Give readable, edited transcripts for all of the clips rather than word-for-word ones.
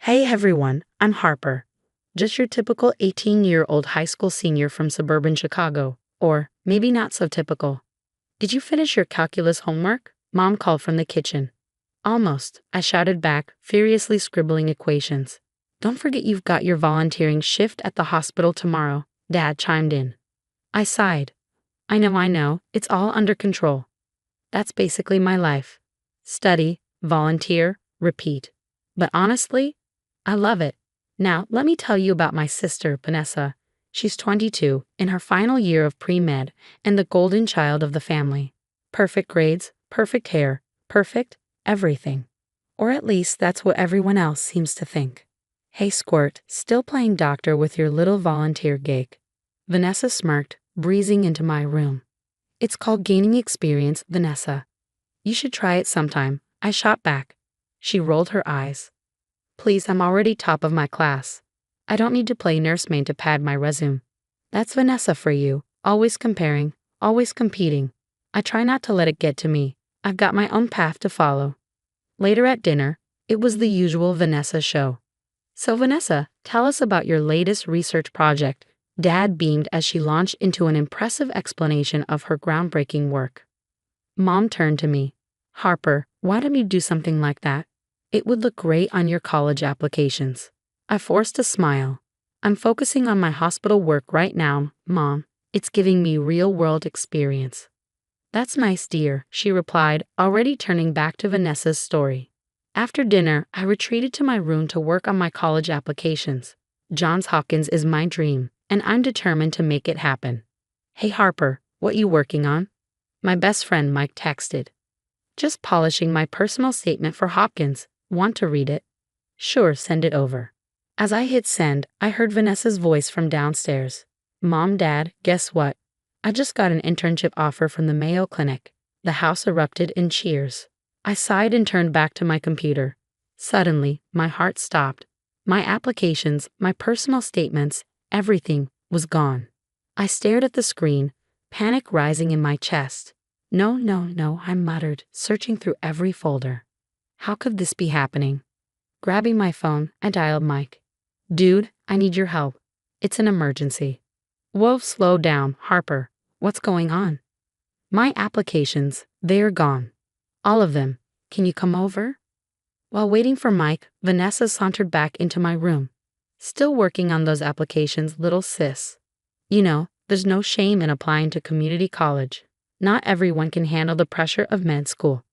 Hey everyone, I'm Harper. Just your typical 18-year-old high school senior from suburban Chicago. Or maybe not so typical. Did you finish your calculus homework? Mom called from the kitchen. Almost, I shouted back, furiously scribbling equations. Don't forget you've got your volunteering shift at the hospital tomorrow, Dad chimed in. I sighed. I know, it's all under control. That's basically my life. Study, volunteer, repeat. But honestly, I love it. Now, let me tell you about my sister, Vanessa. She's 22, in her final year of pre-med, and the golden child of the family. Perfect grades, perfect hair, perfect everything. Or at least that's what everyone else seems to think. Hey Squirt, still playing doctor with your little volunteer gig? Vanessa smirked, breezing into my room. It's called gaining experience, Vanessa. You should try it sometime, I shot back. She rolled her eyes. Please, I'm already top of my class. I don't need to play nursemaid to pad my resume. That's Vanessa for you, always comparing, always competing. I try not to let it get to me. I've got my own path to follow. Later at dinner, it was the usual Vanessa show. So Vanessa, tell us about your latest research project. Dad beamed as she launched into an impressive explanation of her groundbreaking work. Mom turned to me. Harper, why don't you do something like that? It would look great on your college applications. I forced a smile. I'm focusing on my hospital work right now, Mom. It's giving me real-world experience. That's nice, dear, she replied, already turning back to Vanessa's story. After dinner, I retreated to my room to work on my college applications. Johns Hopkins is my dream, and I'm determined to make it happen. Hey Harper, what you working on? My best friend Mike texted. Just polishing my personal statement for Hopkins. Want to read it? Sure, send it over. As I hit send, I heard Vanessa's voice from downstairs. Mom, Dad, guess what? I just got an internship offer from the Mayo Clinic. The house erupted in cheers. I sighed and turned back to my computer. Suddenly, my heart stopped. My applications, my personal statements, everything was gone. I stared at the screen, panic rising in my chest. No, I muttered, searching through every folder. How could this be happening? Grabbing my phone, I dialed Mike. Dude, I need your help. It's an emergency. Whoa, slow down, Harper. What's going on? My applications, they're gone. All of them. Can you come over? While waiting for Mike, Vanessa sauntered back into my room. Still working on those applications, little sis. You know, there's no shame in applying to community college. Not everyone can handle the pressure of med school.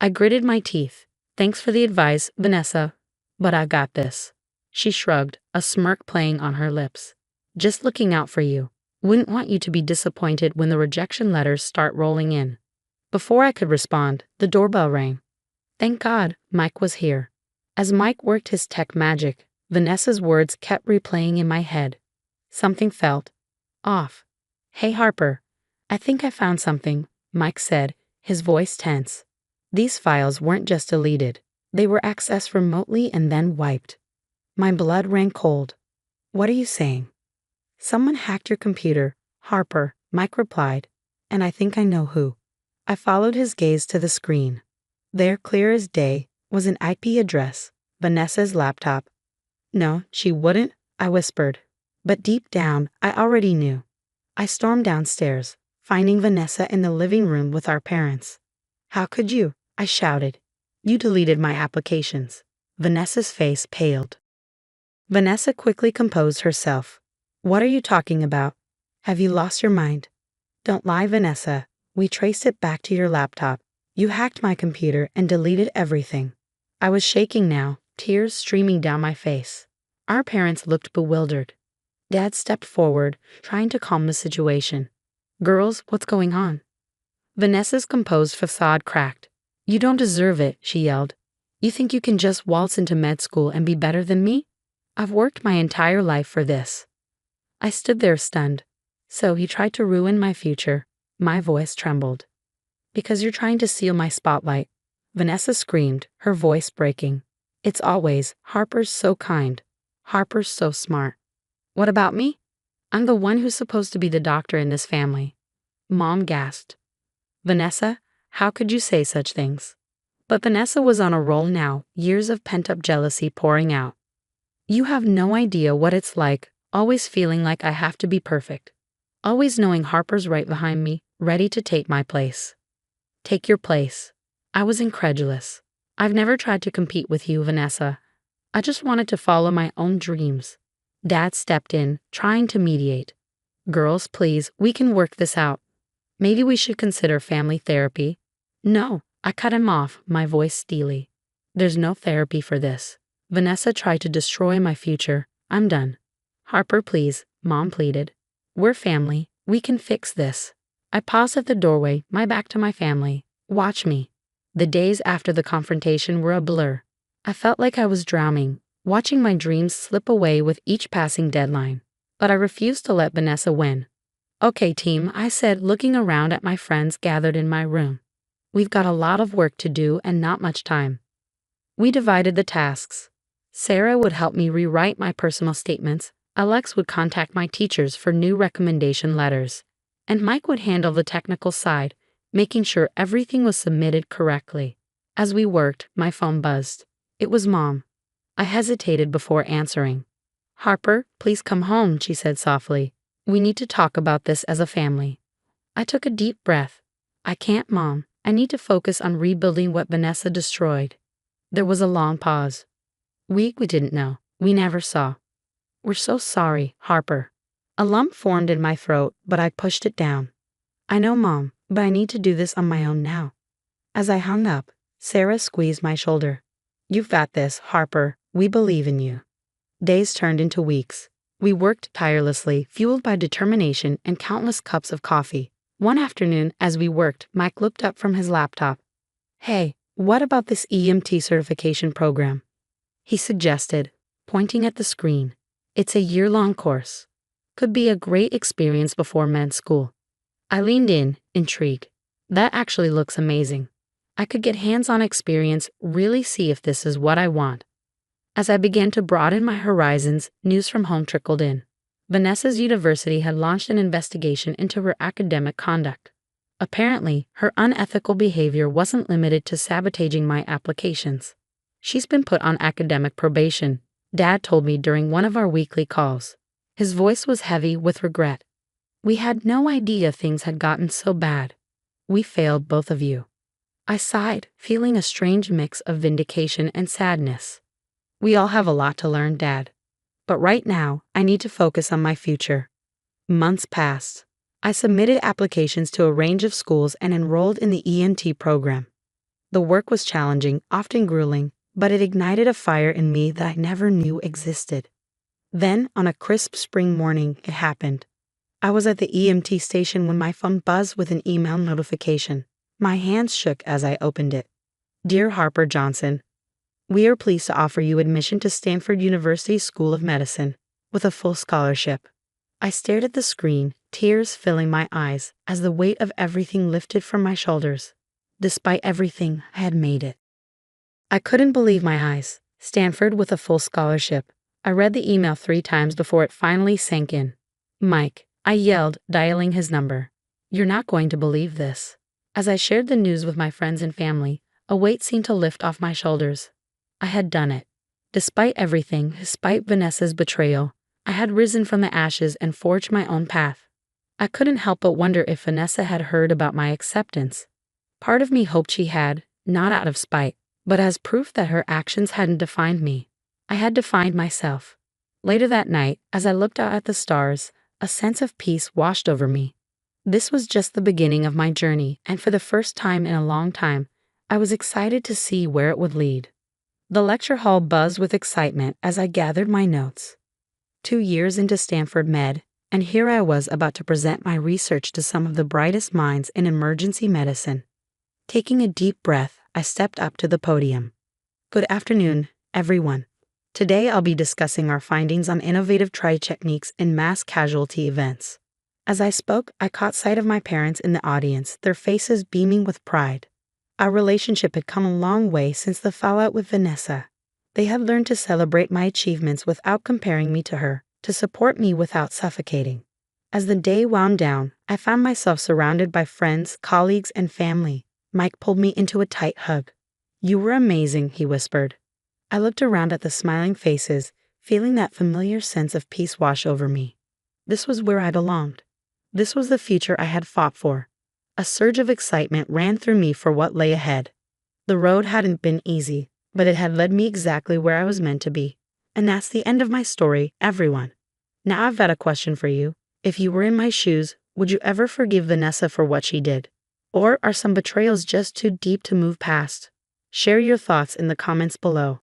I gritted my teeth. Thanks for the advice, Vanessa, but I got this. She shrugged, a smirk playing on her lips. Just looking out for you. Wouldn't want you to be disappointed when the rejection letters start rolling in. Before I could respond, the doorbell rang. Thank God, Mike was here. As Mike worked his tech magic, Vanessa's words kept replaying in my head. Something felt off. Hey Harper, I think I found something, Mike said, his voice tense. These files weren't just deleted. They were accessed remotely and then wiped. My blood ran cold. What are you saying? Someone hacked your computer, Harper, Mike replied, and I think I know who. I followed his gaze to the screen. There, clear as day, was an IP address, Vanessa's laptop. No, she wouldn't, I whispered. But deep down, I already knew. I stormed downstairs, finding Vanessa in the living room with our parents. How could you? I shouted. You deleted my applications. Vanessa's face paled. Vanessa quickly composed herself. What are you talking about? Have you lost your mind? Don't lie, Vanessa. We traced it back to your laptop. You hacked my computer and deleted everything. I was shaking now, tears streaming down my face. Our parents looked bewildered. Dad stepped forward, trying to calm the situation. Girls, what's going on? Vanessa's composed facade cracked. You don't deserve it, she yelled. You think you can just waltz into med school and be better than me? I've worked my entire life for this. I stood there stunned. So he tried to ruin my future. My voice trembled. Because you're trying to steal my spotlight. Vanessa screamed, her voice breaking. It's always, Harper's so kind. Harper's so smart. What about me? I'm the one who's supposed to be the doctor in this family. Mom gasped. Vanessa, how could you say such things? But Vanessa was on a roll now, years of pent-up jealousy pouring out. You have no idea what it's like, always feeling like I have to be perfect. Always knowing Harper's right behind me, ready to take my place. Take your place. I was incredulous. I've never tried to compete with you, Vanessa. I just wanted to follow my own dreams. Dad stepped in, trying to mediate. Girls, please, we can work this out. Maybe we should consider family therapy. No, I cut him off, my voice steely. There's no therapy for this. Vanessa tried to destroy my future. I'm done. Harper, please, Mom pleaded. We're family. We can fix this. I paused at the doorway, my back to my family. Watch me. The days after the confrontation were a blur. I felt like I was drowning, watching my dreams slip away with each passing deadline. But I refused to let Vanessa win. Okay, team, I said, looking around at my friends gathered in my room. We've got a lot of work to do and not much time. We divided the tasks. Sarah would help me rewrite my personal statements, Alex would contact my teachers for new recommendation letters, and Mike would handle the technical side, making sure everything was submitted correctly. As we worked, my phone buzzed. It was Mom. I hesitated before answering. Harper, please come home, she said softly. We need to talk about this as a family. I took a deep breath. I can't, Mom. I need to focus on rebuilding what Vanessa destroyed. There was a long pause. We didn't know. We never saw. We're so sorry, Harper. A lump formed in my throat, but I pushed it down. I know, Mom, but I need to do this on my own now. As I hung up, Sarah squeezed my shoulder. You've got this, Harper. We believe in you. Days turned into weeks. We worked tirelessly, fueled by determination and countless cups of coffee. One afternoon, as we worked, Mike looked up from his laptop. Hey, what about this EMT certification program? He suggested, pointing at the screen. It's a year-long course. Could be a great experience before med school. I leaned in, intrigued. That actually looks amazing. I could get hands-on experience, really see if this is what I want. As I began to broaden my horizons, news from home trickled in. Vanessa's university had launched an investigation into her academic conduct. Apparently, her unethical behavior wasn't limited to sabotaging my applications. She's been put on academic probation, Dad told me during one of our weekly calls. His voice was heavy with regret. We had no idea things had gotten so bad. We failed both of you. I sighed, feeling a strange mix of vindication and sadness. We all have a lot to learn, Dad. But right now, I need to focus on my future. Months passed. I submitted applications to a range of schools and enrolled in the EMT program. The work was challenging, often grueling, but it ignited a fire in me that I never knew existed. Then, on a crisp spring morning, it happened. I was at the EMT station when my phone buzzed with an email notification. My hands shook as I opened it. Dear Harper Johnson, we are pleased to offer you admission to Stanford University School of Medicine with a full scholarship. I stared at the screen, tears filling my eyes as the weight of everything lifted from my shoulders. Despite everything, I had made it. I couldn't believe my eyes. Stanford with a full scholarship. I read the email 3 times before it finally sank in. Mike, I yelled, dialing his number. You're not going to believe this. As I shared the news with my friends and family, a weight seemed to lift off my shoulders. I had done it. Despite everything, despite Vanessa's betrayal, I had risen from the ashes and forged my own path. I couldn't help but wonder if Vanessa had heard about my acceptance. Part of me hoped she had, not out of spite, but as proof that her actions hadn't defined me. I had defined myself. Later that night, as I looked out at the stars, a sense of peace washed over me. This was just the beginning of my journey, and for the first time in a long time, I was excited to see where it would lead. The lecture hall buzzed with excitement as I gathered my notes. 2 years into Stanford Med, and here I was about to present my research to some of the brightest minds in emergency medicine. Taking a deep breath, I stepped up to the podium. Good afternoon, everyone. Today I'll be discussing our findings on innovative triage techniques in mass casualty events. As I spoke, I caught sight of my parents in the audience, their faces beaming with pride. Our relationship had come a long way since the fallout with Vanessa. They had learned to celebrate my achievements without comparing me to her, to support me without suffocating. As the day wound down, I found myself surrounded by friends, colleagues, and family. Mike pulled me into a tight hug. You were amazing, he whispered. I looked around at the smiling faces, feeling that familiar sense of peace wash over me. This was where I belonged. This was the future I had fought for. A surge of excitement ran through me for what lay ahead. The road hadn't been easy, but it had led me exactly where I was meant to be. And that's the end of my story, everyone. Now I've got a question for you. If you were in my shoes, would you ever forgive Vanessa for what she did? Or are some betrayals just too deep to move past? Share your thoughts in the comments below.